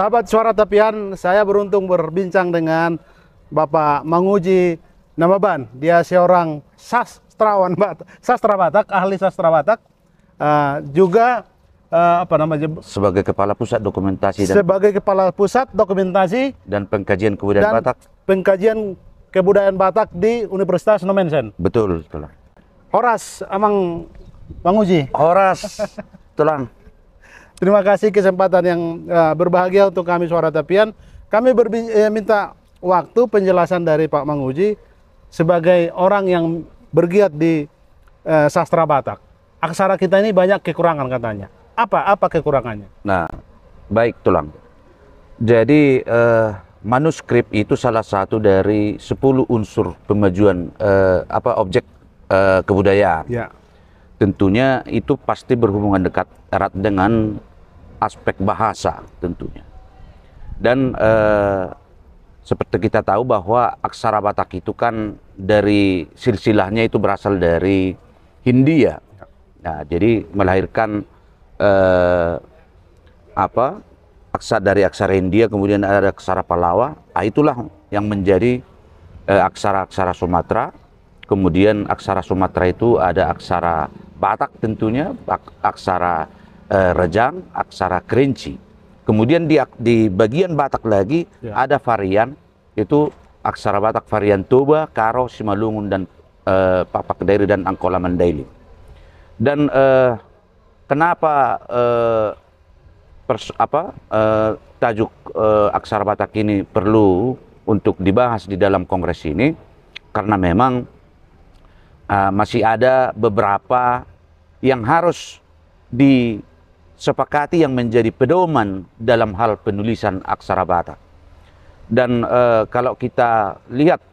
Sahabat Suara Tepian, saya beruntung berbincang dengan Bapak Manguji Namaban. Dia seorang sastrawan sastra Batak, ahli sastra Batak. Juga sebagai kepala pusat dokumentasi dan pengkajian kebudayaan Batak. Pengkajian kebudayaan Batak di Universitas Nomensen. Betul, tulang. Horas Amang Manguji. Horas, tulang. Terima kasih kesempatan yang berbahagia untuk kami Suara Tepian. Kami minta waktu penjelasan dari Pak Manguji sebagai orang yang bergiat di sastra Batak. Aksara kita ini banyak kekurangan katanya. Apa kekurangannya? Nah, baik tulang. Jadi manuskrip itu salah satu dari 10 unsur pemajuan objek kebudayaan. Ya. Tentunya itu pasti berhubungan dekat erat dengan aspek bahasa tentunya. Dan seperti kita tahu bahwa aksara Batak itu kan dari silsilahnya itu berasal dari Hindia. Nah, jadi melahirkan dari aksara Hindia, kemudian ada aksara Palawa. Itulah yang menjadi aksara-aksara Sumatera. Kemudian aksara Sumatera itu ada aksara Batak tentunya, aksara Rejang, aksara Kerinci. Kemudian di bagian Batak lagi ada varian, itu aksara Batak varian Toba, Karo, Simalungun, dan Papak Dairi dan Angkola Mandailing. Dan kenapa tajuk aksara Batak ini perlu untuk dibahas di dalam kongres ini? Karena memang masih ada beberapa yang harus disepakati yang menjadi pedoman dalam hal penulisan aksara Batak. Dan kalau kita lihat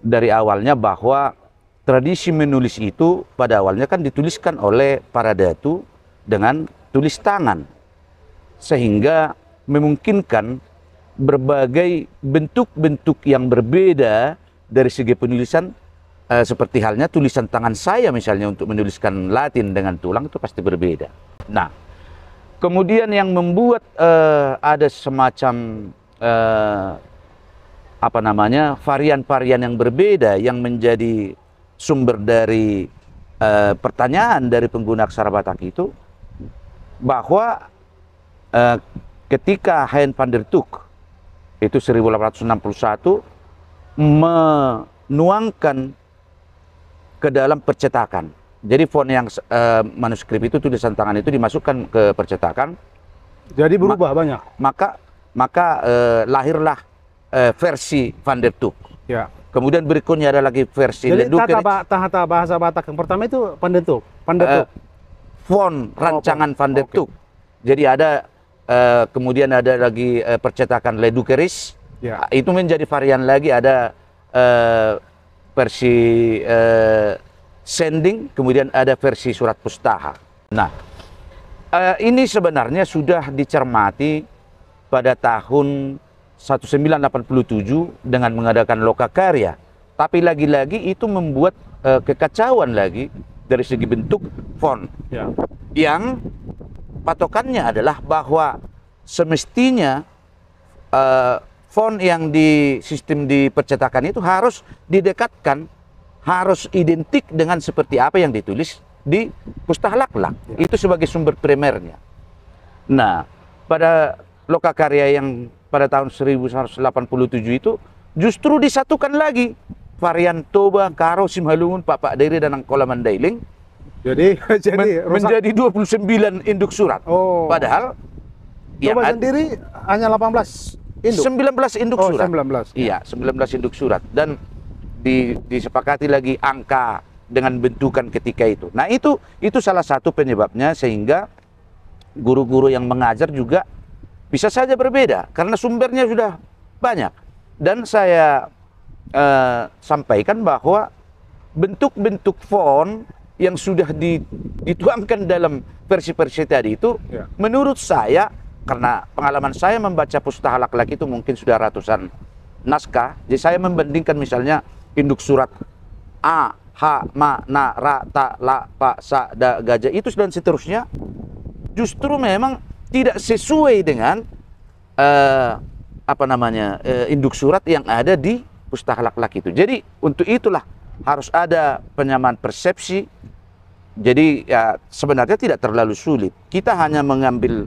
dari awalnya bahwa tradisi menulis itu pada awalnya kan dituliskan oleh para datu dengan tulis tangan, sehingga memungkinkan berbagai bentuk-bentuk yang berbeda dari segi penulisan. Seperti halnya tulisan tangan saya misalnya untuk menuliskan Latin dengan tulang itu pasti berbeda. Nah, kemudian yang membuat ada semacam varian-varian yang berbeda yang menjadi sumber dari pertanyaan dari pengguna aksara Batak itu, bahwa ketika Hein van der Tuuk itu 1861 menuangkan ke dalam percetakan. Jadi font yang manuskrip itu, tulisan tangan itu dimasukkan ke percetakan. Jadi berubah banyak. Maka lahirlah versi van der Tuuk. Ya. Kemudian berikutnya ada lagi versi Ledukeris. Tata bahasa Batak yang pertama itu van der Tuuk. Font rancangan van der Tuuk. Jadi ada kemudian ada lagi percetakan Ledukeris. Ya. Itu menjadi varian lagi, ada versi sending, kemudian ada versi surat pustaha. Nah, ini sebenarnya sudah dicermati pada tahun 1987 dengan mengadakan Lokakarya. Tapi lagi-lagi itu membuat kekacauan lagi dari segi bentuk font. Ya. Yang patokannya adalah bahwa semestinya font yang di sistem di percetakan itu harus didekatkan, harus identik dengan seperti apa yang ditulis di Pustaka Laklak. Ya. Itu sebagai sumber primernya. Nah, pada Lokakarya yang pada tahun 1987 itu justru disatukan lagi varian Toba, Karo, Simalungun, Papak Dairi, dan Angkola Mandailing. Jadi menjadi 29 induk surat. Oh. Padahal Toba sendiri hanya 18 induk. 19 induk surat. 19. Iya, 19 induk surat. Dan disepakati lagi angka dengan bentukan ketika itu. Nah, itu salah satu penyebabnya sehingga guru-guru yang mengajar juga bisa saja berbeda karena sumbernya sudah banyak. Dan saya sampaikan bahwa bentuk-bentuk font yang sudah dituangkan dalam versi-versi tadi itu, ya, menurut saya, karena pengalaman saya membaca Pustaka Laklak itu mungkin sudah ratusan naskah, jadi saya membandingkan misalnya induk surat A, H, Ma, Na, Ra, Ta, La, Pa, Sa, Da, Gajah, itu dan seterusnya justru memang tidak sesuai dengan induk surat yang ada di pustaka lak-lak itu. Jadi untuk itulah harus ada penyamaan persepsi. Jadi ya sebenarnya tidak terlalu sulit. Kita hanya mengambil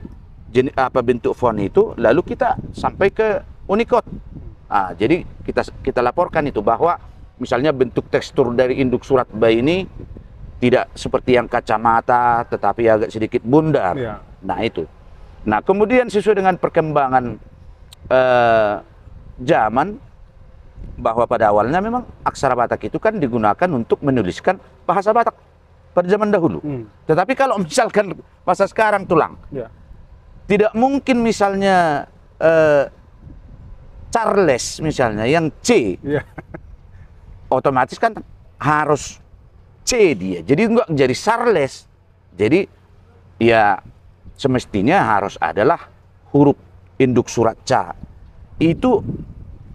bentuk font itu, lalu kita sampai ke Unicode. Jadi kita laporkan itu bahwa misalnya bentuk tekstur dari induk surat B ini tidak seperti yang kacamata, tetapi agak sedikit bundar. Ya. Nah itu. Nah kemudian sesuai dengan perkembangan zaman, bahwa pada awalnya memang aksara Batak itu kan digunakan untuk menuliskan bahasa Batak pada zaman dahulu. Tetapi kalau misalkan masa sekarang tulang, Ya. tidak mungkin misalnya Charles misalnya yang C, Ya. otomatis kan harus C dia. Jadi enggak jadi Charles. Jadi ya semestinya harus adalah huruf induk surat C itu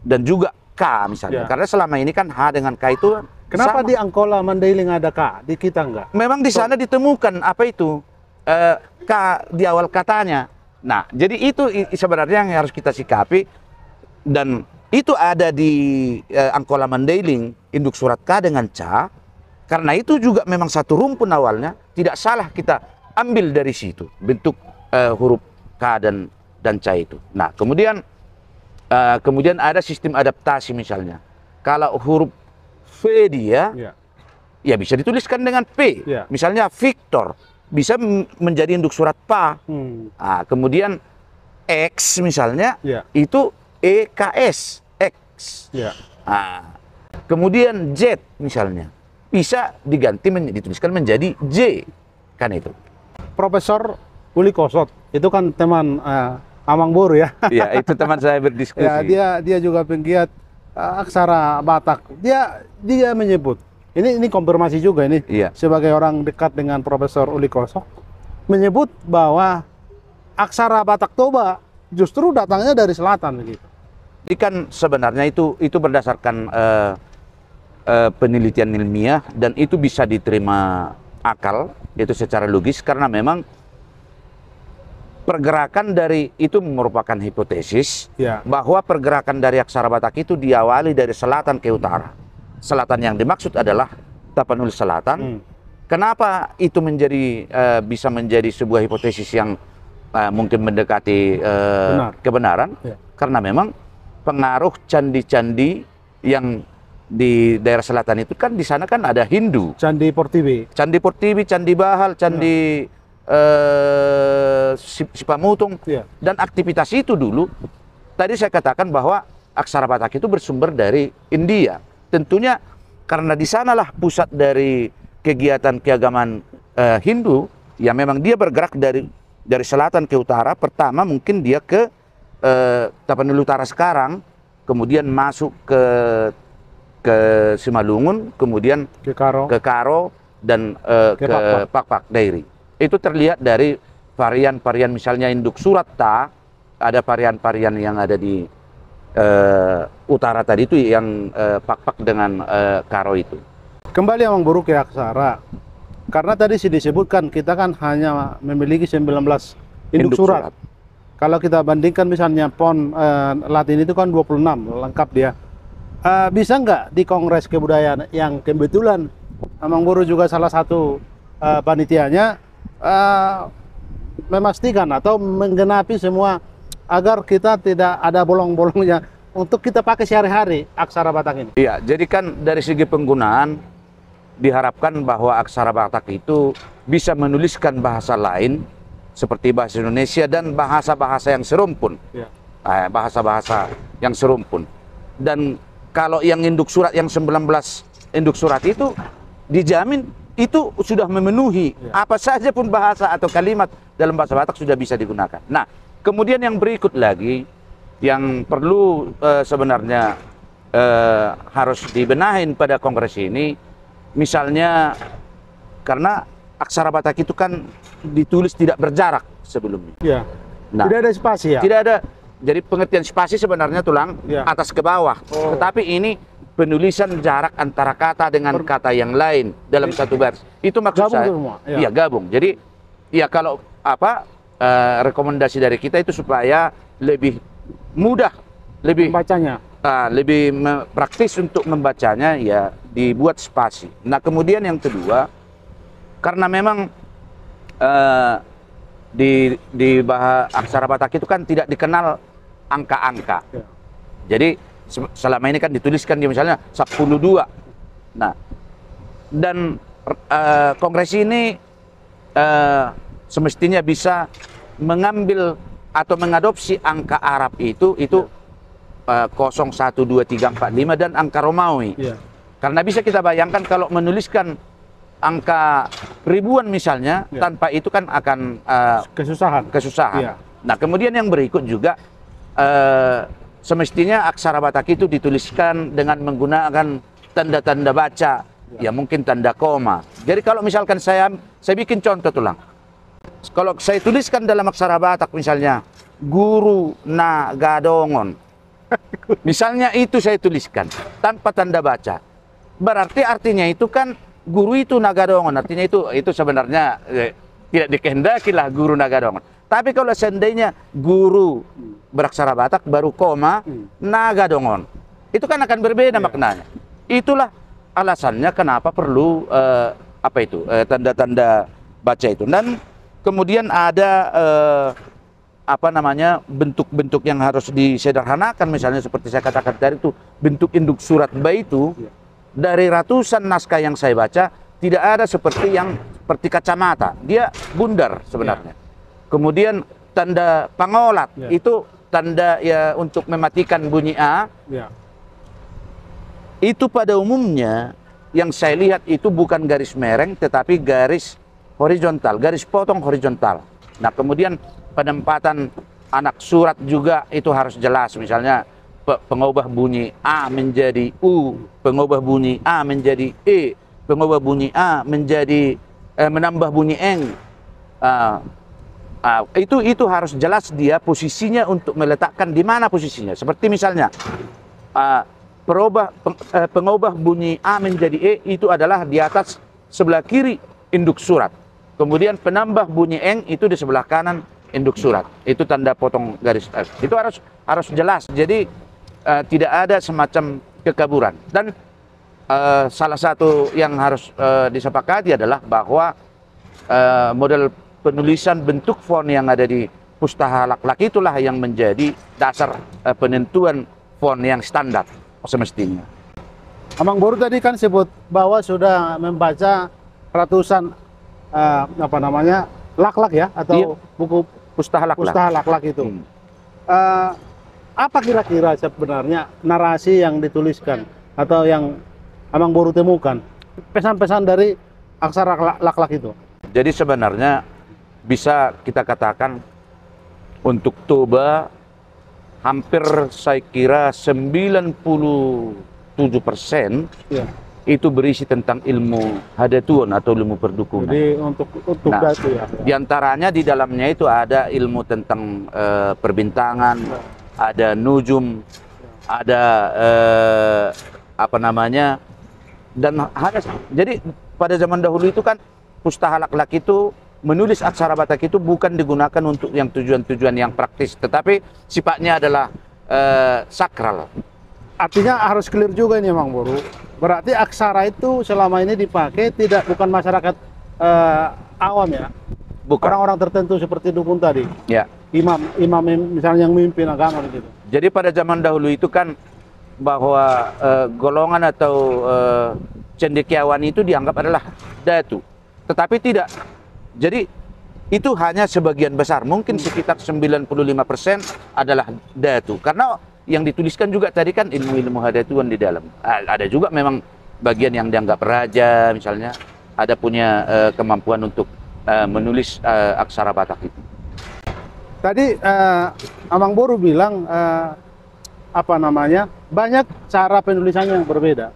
dan juga K misalnya. Ya. Karena selama ini kan H dengan K itu Kenapa sama. di Angkola Mandailing ada K, di kita enggak? Memang di sana ditemukan apa itu K di awal katanya. Nah, jadi itu sebenarnya yang harus kita sikapi, dan itu ada di Angkola Mandailing induk surat K dengan C. Karena itu juga memang satu rumpun awalnya, tidak salah kita ambil dari situ bentuk huruf K dan C itu. Nah, kemudian ada sistem adaptasi misalnya. Kalau huruf V dia, ya bisa dituliskan dengan P. Ya. Misalnya Victor bisa menjadi induk surat PA. Kemudian X misalnya, itu EKS, X. Ya. Kemudian Z misalnya bisa diganti dituliskan menjadi J, kan itu. Profesor Uli Kosot itu kan teman Amang Boru ya. Ya, itu teman saya berdiskusi. Ya, dia juga penggiat aksara Batak. Dia menyebut, ini konfirmasi juga ini, sebagai orang dekat dengan Profesor Uli Kosot, menyebut bahwa aksara Batak Toba justru datangnya dari selatan begitu. Jadi kan sebenarnya itu berdasarkan penelitian ilmiah, dan itu bisa diterima akal, itu secara logis, karena memang pergerakan dari itu merupakan hipotesis bahwa pergerakan dari aksara Batak itu diawali dari selatan ke utara. Selatan yang dimaksud adalah Tapanuli Selatan. Kenapa itu bisa menjadi sebuah hipotesis yang mungkin mendekati kebenaran? Karena memang pengaruh candi-candi yang di daerah selatan itu kan di sana kan ada Hindu. Candi Portibi, Candi Bahal, Candi Sipamutung, dan aktivitas itu dulu. Tadi saya katakan bahwa aksara Batak itu bersumber dari India. Tentunya karena di sanalah pusat dari kegiatan keagamaan Hindu, ya memang dia bergerak dari selatan ke utara. Pertama mungkin dia ke Tapanuli Utara sekarang, kemudian masuk ke Simalungun, kemudian ke Karo dan ke Pakpak Dairi. Itu terlihat dari varian-varian misalnya induk surat Ta, ada varian-varian yang ada di utara tadi itu yang Pakpak dengan Karo itu. Kembali Amang Boru ke aksara. Karena tadi sih disebutkan kita kan hanya memiliki 19 induk surat. Kalau kita bandingkan misalnya font Latin itu kan 26 lengkap dia. Bisa nggak di Kongres Kebudayaan yang kebetulan Amang Boru juga salah satu panitianya memastikan atau menggenapi semua agar kita tidak ada bolong-bolongnya untuk kita pakai sehari-hari aksara Batak ini? Iya, jadi kan dari segi penggunaan diharapkan bahwa aksara Batak itu bisa menuliskan bahasa lain seperti bahasa Indonesia dan bahasa-bahasa yang serumpun. Bahasa-bahasa yang serumpun. Dan kalau yang induk surat yang 19 induk surat itu dijamin itu sudah memenuhi apa saja pun bahasa atau kalimat dalam bahasa Batak sudah bisa digunakan. Nah, kemudian yang berikut lagi yang perlu sebenarnya harus dibenahin pada kongres ini, misalnya karena aksara Batak itu kan ditulis tidak berjarak sebelumnya. Nah, tidak ada spasi ya? Tidak ada. Jadi pengertian spasi sebenarnya tulang atas ke bawah. Tetapi ini penulisan jarak antara kata dengan kata yang lain dalam satu baris. Itu maksud saya. Iya, gabung. Jadi ya kalau rekomendasi dari kita itu supaya lebih mudah, lebih Bacanya. praktis untuk membacanya, ya dibuat spasi. Nah, kemudian yang kedua, karena memang di aksara Batak itu kan tidak dikenal angka-angka. Ya. Jadi selama ini kan dituliskan di misalnya 10-2. Nah, dan kongres ini semestinya bisa mengambil atau mengadopsi angka Arab itu 0, 1, 2, 3, 4, 5 dan angka Romawi. Ya. Karena bisa kita bayangkan kalau menuliskan angka ribuan misalnya, Ya. tanpa itu kan akan Kesusahan. kesusahan. Ya. Nah, kemudian yang berikut juga semestinya aksara Batak itu dituliskan dengan menggunakan tanda-tanda baca, ya mungkin tanda koma. Jadi kalau misalkan saya bikin contoh tulang. Kalau saya tuliskan dalam aksara Batak misalnya Guru Nagadongon. Misalnya itu saya tuliskan tanpa tanda baca. Berarti artinya itu kan guru itu Nagadongon. Artinya itu sebenarnya tidak dikehendaki lah guru Nagadongon. Tapi kalau seandainya guru beraksara Batak baru koma Nagadongon, itu kan akan berbeda maknanya. Itulah alasannya kenapa perlu tanda-tanda baca itu. Dan kemudian ada bentuk-bentuk yang harus disederhanakan, misalnya seperti saya katakan tadi itu bentuk induk surat baitu. Dari ratusan naskah yang saya baca tidak ada seperti kacamata, dia bundar sebenarnya. Kemudian tanda pangolat itu tanda ya untuk mematikan bunyi A. Itu pada umumnya yang saya lihat itu bukan garis mereng tetapi garis horizontal, garis potong horizontal. Nah, kemudian penempatan anak surat juga itu harus jelas, misalnya pengubah bunyi A menjadi U, pengubah bunyi A menjadi E, pengubah bunyi A menjadi menambah bunyi Eng. Itu harus jelas dia posisinya untuk meletakkan di mana posisinya. Seperti misalnya pengubah bunyi A menjadi E itu adalah di atas sebelah kiri induk surat. Kemudian penambah bunyi Eng itu di sebelah kanan induk surat. Itu tanda potong garis F. Itu harus jelas. Jadi tidak ada semacam kekaburan. Dan salah satu yang harus disepakati adalah bahwa model penulisan bentuk font yang ada di Pustaha Laklak itulah yang menjadi dasar penentuan font yang standar semestinya. Amang Boru tadi kan sebut bahwa sudah membaca ratusan laklak ya, atau buku Pustaha Laklak. Pustaha Laklak itu. Apa kira-kira sebenarnya narasi yang dituliskan atau yang Amang Boru temukan, pesan-pesan dari aksara Laklak itu? Jadi sebenarnya bisa kita katakan untuk Toba hampir saya kira 97% itu berisi tentang ilmu hadatuan atau ilmu perdukunan. Jadi untuk datu ya. Di antaranya di dalamnya itu ada ilmu tentang perbintangan, ada nujum, ada dan jadi pada zaman dahulu itu kan Pustaha Laklak itu menulis aksara Batak itu bukan digunakan untuk yang tujuan-tujuan yang praktis, tetapi sifatnya adalah sakral. Artinya harus clear juga ini Mang Boru. Berarti aksara itu selama ini dipakai bukan masyarakat awam ya. Bukan. Orang-orang tertentu seperti dukun tadi. Ya. Imam misalnya yang memimpin agama gitu. Jadi pada zaman dahulu itu kan bahwa golongan atau cendekiawan itu dianggap adalah datu. Tetapi tidak. Jadi itu hanya sebagian besar, mungkin sekitar 95% adalah datu. Karena yang dituliskan juga tadi kan ilmu-ilmu hadatuan di dalam. Ada juga memang bagian yang dianggap raja misalnya, ada punya kemampuan untuk menulis aksara Batak itu. Tadi Amang Boru bilang banyak cara penulisannya yang berbeda.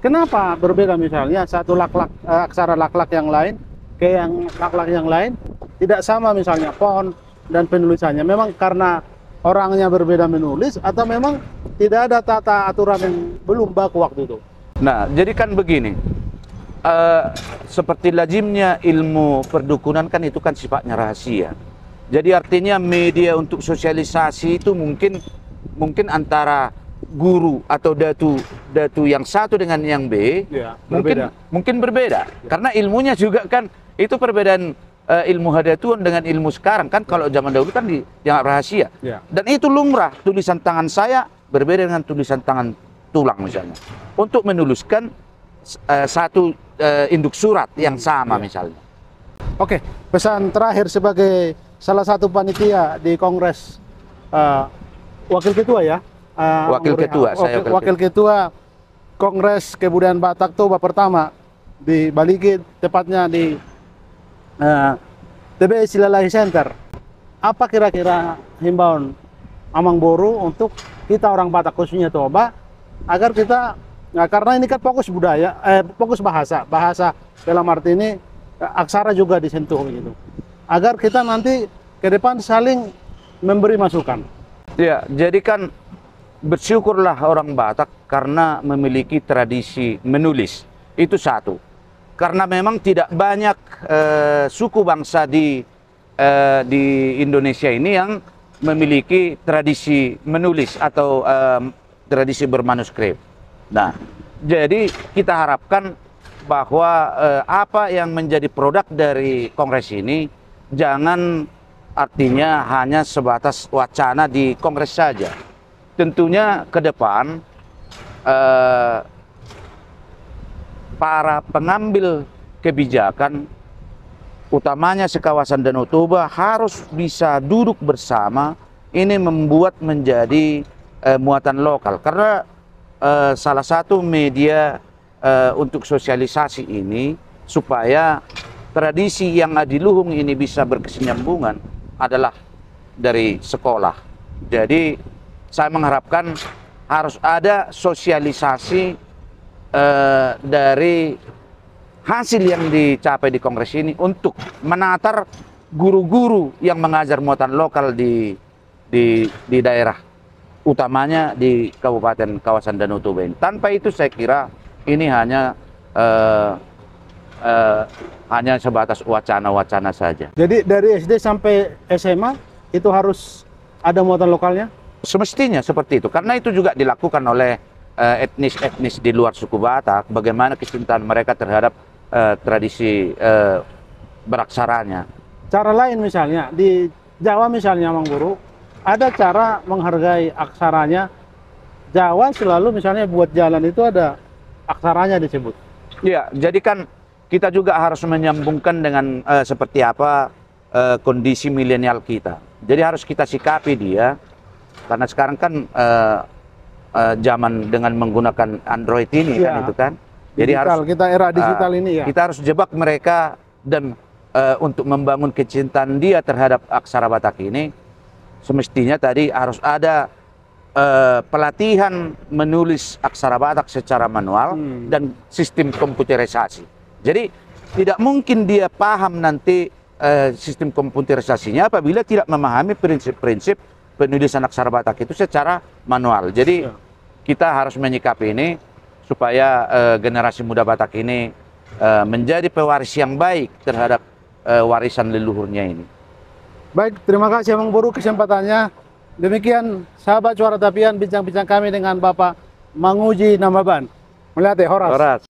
Kenapa berbeda, misalnya satu aksara Laklak yang lain ke yang Laklak yang lain tidak sama, misalnya font dan penulisannya? Memang karena orangnya berbeda menulis atau memang tidak ada tata aturan yang belum baku waktu itu? Nah, jadi kan begini, seperti lazimnya ilmu perdukunan kan itu kan sifatnya rahasia. Jadi artinya media untuk sosialisasi itu mungkin antara guru atau datu yang satu dengan yang B Ya, berbeda. mungkin berbeda. Karena ilmunya juga kan itu perbedaan ilmu hadatuan dengan ilmu sekarang kan. Kalau zaman dahulu kan dianggap rahasia. Ya. Dan itu lumrah, tulisan tangan saya berbeda dengan tulisan tangan tulang misalnya. Untuk menuliskan satu induk surat yang sama misalnya. Oke, pesan terakhir sebagai salah satu panitia di Kongres wakil ketua ya. Wakil ketua, saya wakil ketua Kongres Kebudayaan Batak Toba pertama di Baligi, tepatnya di TBI Silalahi Center. Apa kira-kira himbauan Amang Boru untuk kita orang Batak khususnya Toba agar kita, nah, karena ini kan fokus budaya, fokus bahasa dalam arti ini aksara juga disentuh gitu, agar kita nanti ke depan saling memberi masukan. Ya, jadi kan bersyukurlah orang Batak karena memiliki tradisi menulis. Itu satu. Karena memang tidak banyak suku bangsa di Indonesia ini yang memiliki tradisi menulis atau tradisi bermanuskrip. Nah, jadi kita harapkan bahwa apa yang menjadi produk dari kongres ini jangan artinya hanya sebatas wacana di kongres saja. Tentunya ke depan para pengambil kebijakan utamanya sekawasan Danau Toba harus bisa duduk bersama, ini membuat menjadi muatan lokal. Karena salah satu media untuk sosialisasi ini supaya tradisi yang adiluhung ini bisa berkesinambungan adalah dari sekolah. Jadi saya mengharapkan harus ada sosialisasi dari hasil yang dicapai di kongres ini untuk menatar guru-guru yang mengajar muatan lokal di daerah, utamanya di kabupaten kawasan Danau Toba ini. Tanpa itu saya kira ini hanya sebatas wacana-wacana saja. Jadi dari SD sampai SMA itu harus ada muatan lokalnya? Semestinya seperti itu, karena itu juga dilakukan oleh etnis-etnis di luar suku Batak, bagaimana kecintaan mereka terhadap tradisi beraksaranya. Cara lain misalnya, di Jawa misalnya Mang Guru, ada cara menghargai aksaranya. Jawa selalu misalnya buat jalan itu ada aksaranya disebut. Ya, jadi kan kita juga harus menyambungkan dengan seperti apa kondisi milenial kita. Jadi harus kita sikapi dia, karena sekarang kan zaman dengan menggunakan Android ini kan itu kan. Jadi digital, harus kita era digital ini ya. Kita harus jebak mereka dan untuk membangun kecintaan dia terhadap aksara Batak ini, semestinya tadi harus ada pelatihan menulis aksara Batak secara manual dan sistem komputerisasi. Jadi tidak mungkin dia paham nanti sistem komputerisasinya apabila tidak memahami prinsip-prinsip penulisan aksara Batak itu secara manual. Jadi kita harus menyikapi ini supaya generasi muda Batak ini menjadi pewaris yang baik terhadap warisan leluhurnya ini. Baik, terima kasih Mang Boru kesempatannya. Demikian sahabat Suara Tapian, bincang-bincang kami dengan Bapak Manguji Namaban. Melihat ya, Horas.